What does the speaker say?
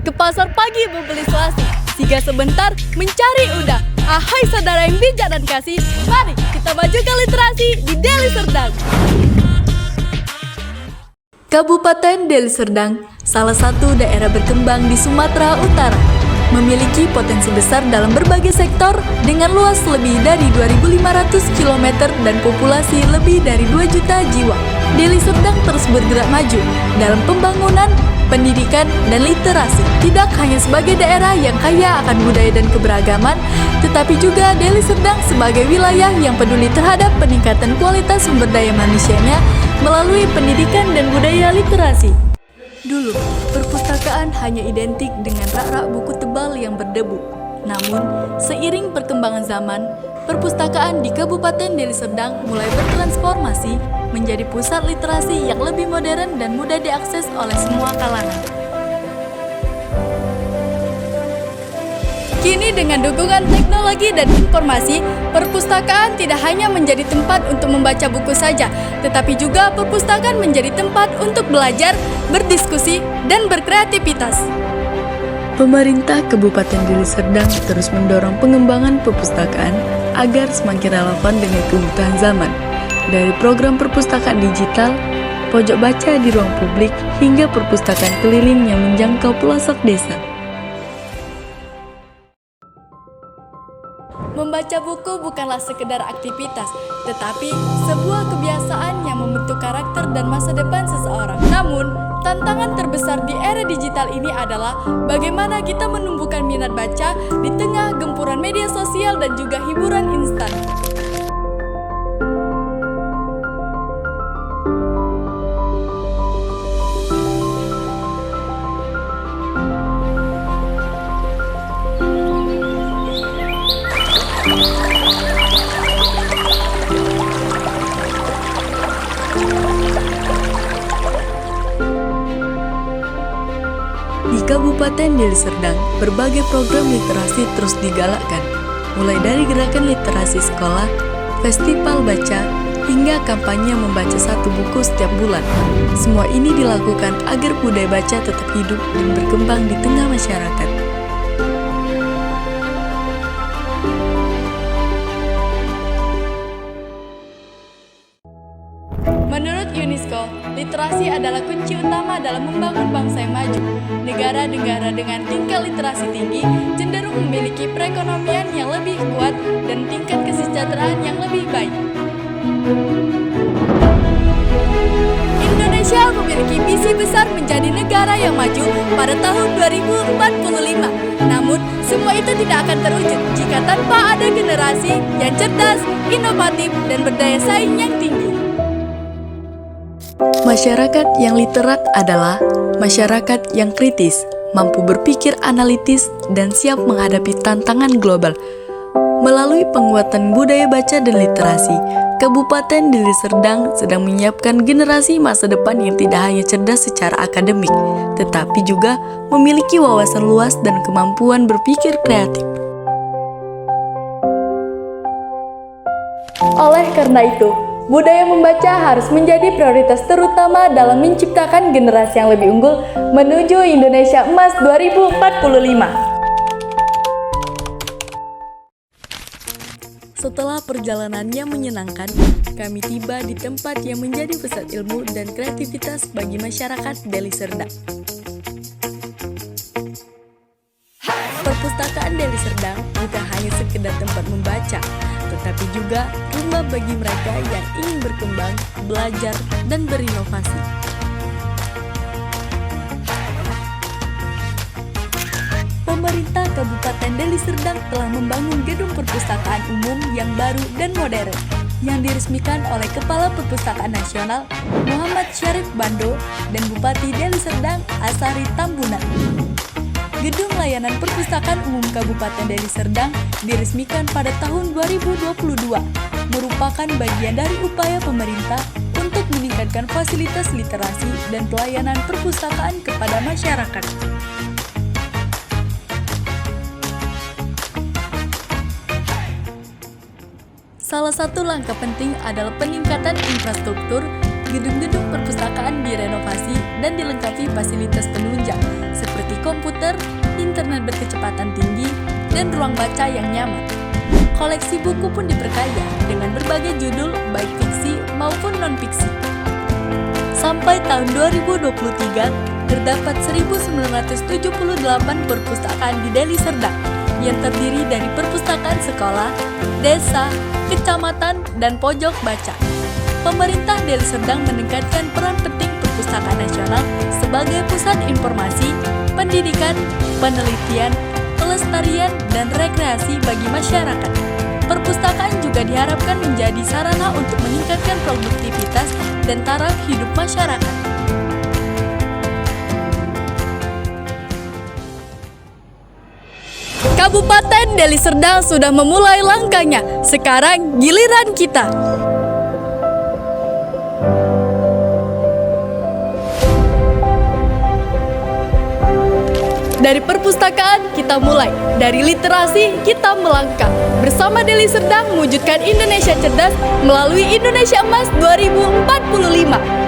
Ke pasar pagi membeli selasi, singgah sebentar mencari udang. Ahai saudara yang bijak dan kasih, mari kita majukan literasi di Deli Serdang. Kabupaten Deli Serdang, salah satu daerah berkembang di Sumatera Utara, memiliki potensi besar dalam berbagai sektor dengan luas lebih dari 2.500 km dan populasi lebih dari 2 juta jiwa. Deli Serdang terus bergerak maju dalam pembangunan, pendidikan, dan literasi. Tidak hanya sebagai daerah yang kaya akan budaya dan keberagaman, tetapi juga Deli Serdang sebagai wilayah yang peduli terhadap peningkatan kualitas sumber daya manusianya melalui pendidikan dan budaya literasi. Dulu, perpustakaan hanya identik dengan rak-rak buku tebal yang berdebu. Namun, seiring perkembangan zaman, perpustakaan di Kabupaten Deli Serdang mulai bertransformasi menjadi pusat literasi yang lebih modern dan mudah diakses oleh semua kalangan. Kini dengan dukungan teknologi dan informasi, perpustakaan tidak hanya menjadi tempat untuk membaca buku saja, tetapi juga perpustakaan menjadi tempat untuk belajar, berdiskusi, dan berkreativitas. Pemerintah Kabupaten Deli Serdang terus mendorong pengembangan perpustakaan agar semakin relevan dengan kebutuhan zaman. Dari program perpustakaan digital, pojok baca di ruang publik, hingga perpustakaan keliling yang menjangkau pelosok desa. Membaca buku bukanlah sekedar aktivitas, tetapi sebuah kebiasaan yang membentuk karakter dan masa depan seseorang. Namun, tantangan terbesar di era digital ini adalah bagaimana kita menumbuhkan minat baca di tengah gempuran media sosial dan juga hiburan instan. Di Kabupaten Deli Serdang, berbagai program literasi terus digalakkan, mulai dari gerakan literasi sekolah, festival baca, hingga kampanye membaca satu buku setiap bulan. Semua ini dilakukan agar budaya baca tetap hidup dan berkembang di tengah masyarakat. Menurut UNESCO, literasi adalah kunci utama dalam membangun bangsa yang maju. Negara-negara dengan tingkat literasi tinggi cenderung memiliki perekonomian yang lebih kuat dan tingkat kesejahteraan yang lebih baik. Indonesia memiliki visi besar menjadi negara yang maju pada tahun 2045. Namun, semua itu tidak akan terwujud jika tanpa ada generasi yang cerdas, inovatif, dan berdaya saing yang tinggi. Masyarakat yang literat adalah masyarakat yang kritis, mampu berpikir analitis, dan siap menghadapi tantangan global. Melalui penguatan budaya baca dan literasi, Kabupaten Deli Serdang sedang menyiapkan generasi masa depan yang tidak hanya cerdas secara akademik, tetapi juga memiliki wawasan luas dan kemampuan berpikir kreatif. Oleh karena itu, budaya membaca harus menjadi prioritas terutama dalam menciptakan generasi yang lebih unggul menuju Indonesia Emas 2045. Setelah perjalanannya menyenangkan, kami tiba di tempat yang menjadi pusat ilmu dan kreativitas bagi masyarakat Deli Serdang. Perpustakaan Deli Serdang bukan hanya sekedar tempat membaca, tetapi juga rumah bagi mereka yang ingin berkembang, belajar, dan berinovasi. Pemerintah Kabupaten Deli Serdang telah membangun gedung perpustakaan umum yang baru dan modern, yang diresmikan oleh Kepala Perpustakaan Nasional Muhammad Syarif Bando dan Bupati Deli Serdang Asari Tambunan. Gedung Layanan Perpustakaan Umum Kabupaten Deli Serdang diresmikan pada tahun 2022, merupakan bagian dari upaya pemerintah untuk meningkatkan fasilitas literasi dan pelayanan perpustakaan kepada masyarakat. Salah satu langkah penting adalah peningkatan infrastruktur. Gedung-gedung perpustakaan direnovasi dan dilengkapi fasilitas penunjang seperti komputer, internet berkecepatan tinggi, dan ruang baca yang nyaman. Koleksi buku pun diperkaya dengan berbagai judul baik fiksi maupun non-fiksi. Sampai tahun 2023, terdapat 1.978 perpustakaan di Deli Serdang yang terdiri dari perpustakaan sekolah, desa, kecamatan, dan pojok baca. Pemerintah Deli Serdang meningkatkan peran penting perpustakaan nasional sebagai pusat informasi, pendidikan, penelitian, pelestarian, dan rekreasi bagi masyarakat. Perpustakaan juga diharapkan menjadi sarana untuk meningkatkan produktivitas dan taraf hidup masyarakat. Kabupaten Deli Serdang sudah memulai langkahnya. Sekarang giliran kita. Dari perpustakaan kita mulai, dari literasi kita melangkah. Bersama Deli Serdang mewujudkan Indonesia cerdas melalui Indonesia Emas 2045.